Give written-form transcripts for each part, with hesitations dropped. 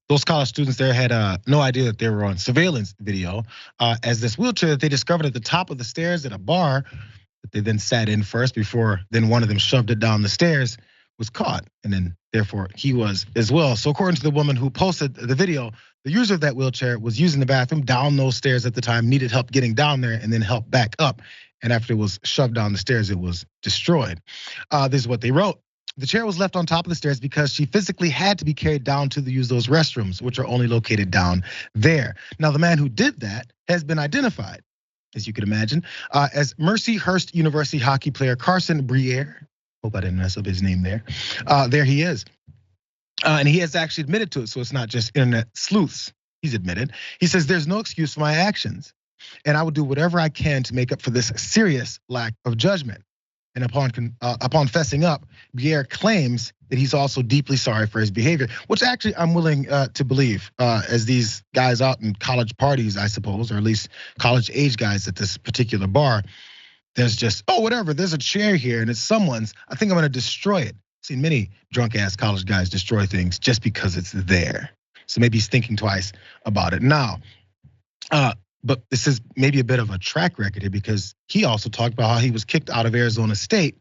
Those college students there had no idea that they were on surveillance video, as this wheelchair that they discovered at the top of the stairs at a bar that they then sat in first before then one of them shoved it down the stairs was caught, and then therefore he was as well. So according to the woman who posted the video, the user of that wheelchair was using the bathroom down those stairs at the time, needed help getting down there and then help back up. And after it was shoved down the stairs, it was destroyed. This is what they wrote. The chair was left on top of the stairs because she physically had to be carried down to use those restrooms, which are only located down there. Now, the man who did that has been identified, as you can imagine, as Mercyhurst University hockey player Carson Briere. Hope I didn't mess up his name there. There he is. And he has actually admitted to it, so it's not just internet sleuths. He's admitted. He says, there's no excuse for my actions, and I will do whatever I can to make up for this serious lack of judgment. And upon fessing up, Briere claims that he's also deeply sorry for his behavior, which actually I'm willing to believe, as these guys out in college parties, I suppose, or at least college age guys at this particular bar, there's just, oh, whatever, there's a chair here and it's someone's, I think I'm gonna destroy it. I've seen many drunk ass college guys destroy things just because it's there. So maybe he's thinking twice about it now. But this is maybe a bit of a track record here, because he also talked about how he was kicked out of Arizona State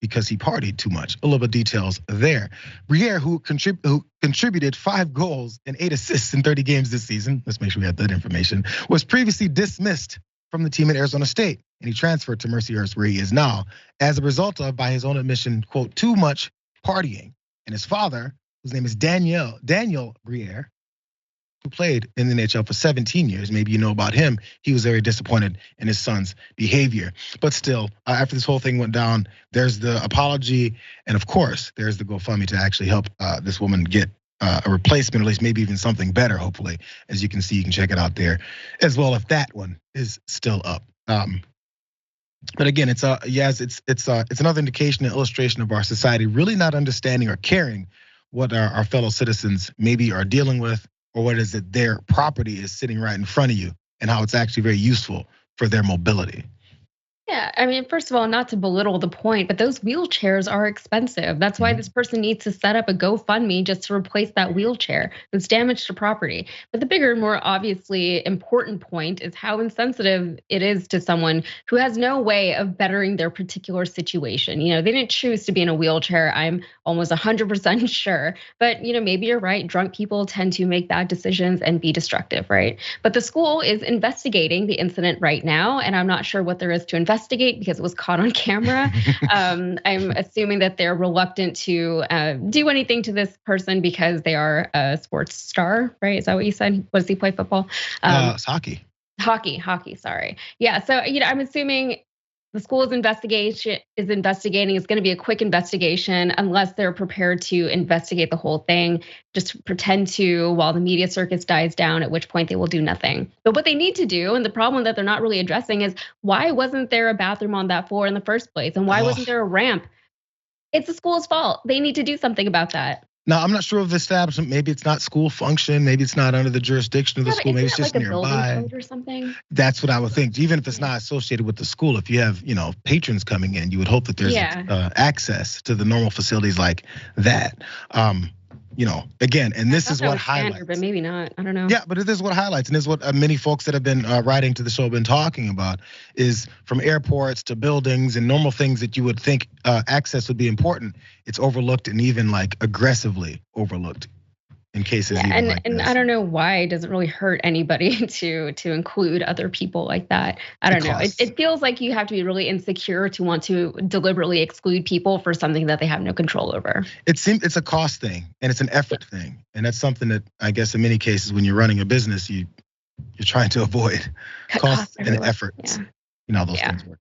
because he partied too much. A little bit of details there. Briere, who contributed 5 goals and 8 assists in 30 games this season, let's make sure we have that information, was previously dismissed from the team at Arizona State, and he transferred to Mercyhurst, where he is now, as a result of, by his own admission, quote, too much partying. And his father, whose name is Daniel Briere, who played in the NHL for 17 years, maybe you know about him, he was very disappointed in his son's behavior. But still, after this whole thing went down, there's the apology, and of course, there's the GoFundMe to actually help this woman get a replacement, or at least maybe even something better, hopefully. As you can see, you can check it out there as well if that one is still up. But again, it's another indication and illustration of our society really not understanding or caring what our fellow citizens maybe are dealing with, or what is it their property is sitting right in front of you, and how it's actually very useful for their mobility. Yeah, I mean, first of all, not to belittle the point, but those wheelchairs are expensive. That's why this person needs to set up a GoFundMe just to replace that wheelchair. It's damage to property. But the bigger, more obviously important point is how insensitive it is to someone who has no way of bettering their particular situation. They didn't choose to be in a wheelchair, I'm almost 100% sure. But maybe you're right, drunk people tend to make bad decisions and be destructive, right? But the school is investigating the incident right now, and I'm not sure what there is to investigate because it was caught on camera. I'm assuming that they're reluctant to do anything to this person because they are a sports star, right? Is that what you said? What does he play, football? It's hockey. Hockey, sorry. Yeah, so I'm assuming the school is investigating. It's going to be a quick investigation unless they're prepared to investigate the whole thing, just pretend to while the media circus dies down, at which point they will do nothing. But what they need to do, and the problem that they're not really addressing, is why wasn't there a bathroom on that floor in the first place? And why wasn't there a ramp? It's the school's fault. They need to do something about that. Now, I'm not sure of the establishment. Maybe it's not school function. Maybe it's not under the jurisdiction of the school. Maybe it's just like nearby. A building code or something. That's what I would think. Even if it's not associated with the school, if you have, patrons coming in, you would hope that there's access to the normal facilities like that. Again, and this is what highlights. But maybe not. I don't know. Yeah, but it is what highlights, and this is what many folks that have been writing to the show have been talking about, is from airports to buildings and normal things that you would think access would be important. It's overlooked and even like aggressively overlooked in cases. Yeah, and I don't know why it doesn't really hurt anybody to include other people like that. I don't know. It feels like you have to be really insecure to want to deliberately exclude people for something that they have no control over. It's a cost thing and it's an effort thing, and that's something that I guess in many cases when you're running a business you're trying to avoid cost and effort. Yeah. Those things work.